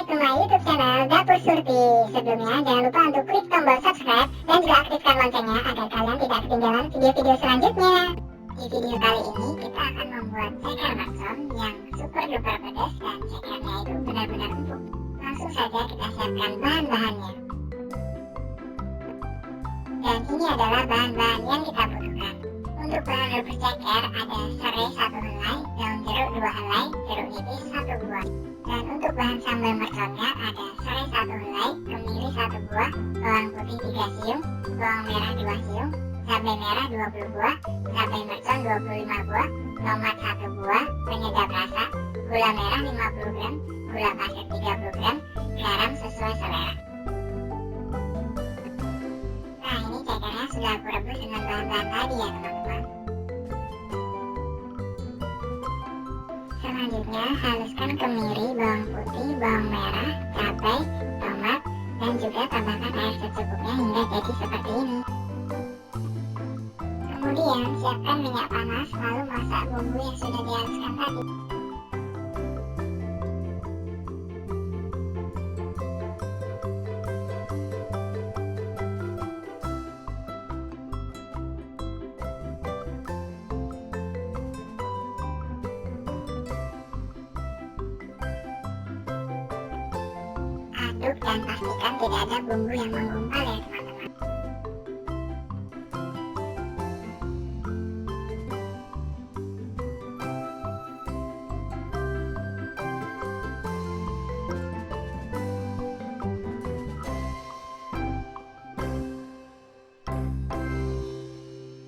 to my YouTube channel Dapoer Soerti. Sebelumnya jangan lupa untuk klik tombol subscribe dan juga aktifkan loncengnya agar kalian tidak ketinggalan video-video selanjutnya. Di video kali ini kita akan membuat ceker mercon yang super duper pedas dan cekernya itu benar-benar empuk. Langsung saja kita siapkan bahan-bahannya. Dan ini adalah bahan-bahan yang kita butuhkan. Untuk bahan rebus ceker ada serai 1 helai, daun jeruk 2 helai, jeruk nipis 1 buah. Dan untuk bahan sambal merconnya ada serai 1 helai, kemiri 1 buah, bawang putih 3 siung, bawang merah 2 siung, cabai merah 20 buah, cabai mercon 25 buah, tomat 1 buah, penyedap rasa, gula merah 50 gram, gula pasir 30 gram, garam sesuai selera. Nah, ini cekernya sudah aku rebus dengan bahan-bahan tadi ya teman-teman. Selanjutnya haluskan kemiri, bawang putih, bawang merah, cabai, tomat, dan juga tambahkan air secukupnya hingga jadi seperti ini. Kemudian siapkan minyak panas lalu masak bumbu yang sudah dihaluskan tadi. Aduk dan pastikan tidak ada bumbu yang menggumpal ya teman-teman.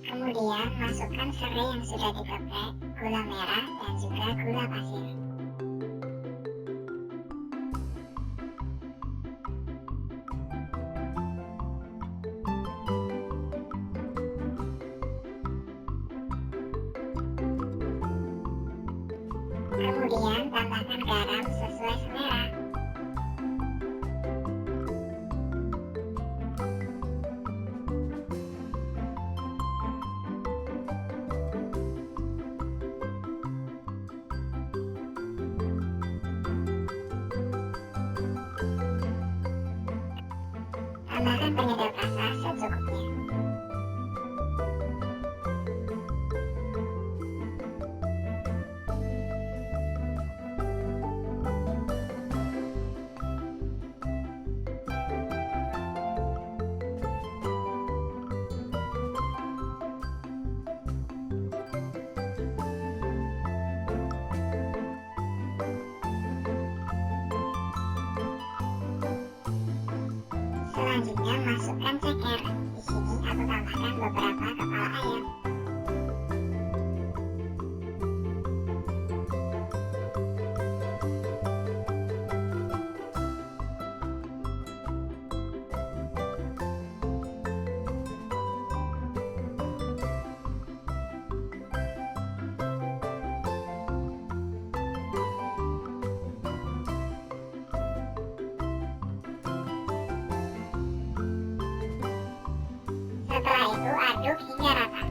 Kemudian masukkan serai yang sudah digeprek, gula merah, dan juga gula pasir. Kemudian tambahkan garam sesuai selera. Tambahkan penyedap rasa secukupnya. Selanjutnya masukkan ceker. Di sini aku tambahkan beberapa kepala ayam. Setelah itu aduk hingga rata.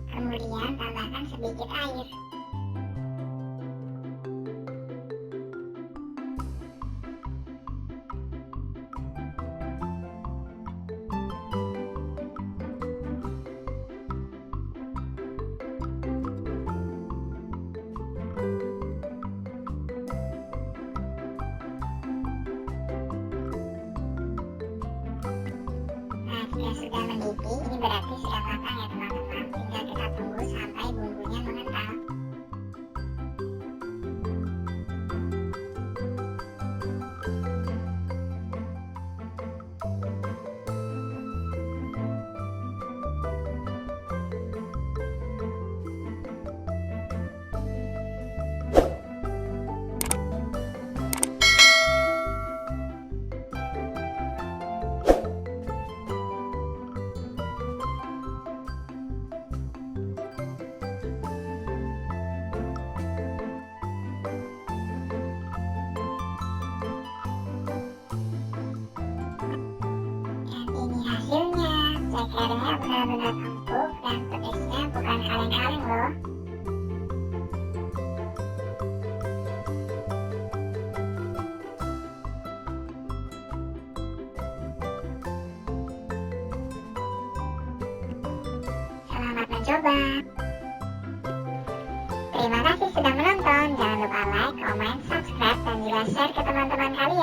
Kemudian tambahkan sedikit air. Jika sudah mendidih, ini berarti sudah matang ya teman-teman. Tinggal kita tunggu sampai bumbunya mengental. cekernya benar-benar empuk dan pedasnya bukan kaleng-kaleng loh. Selamat mencoba. Terima kasih sudah menonton. Jangan lupa like, comment, subscribe, dan juga share ke teman-teman kalian.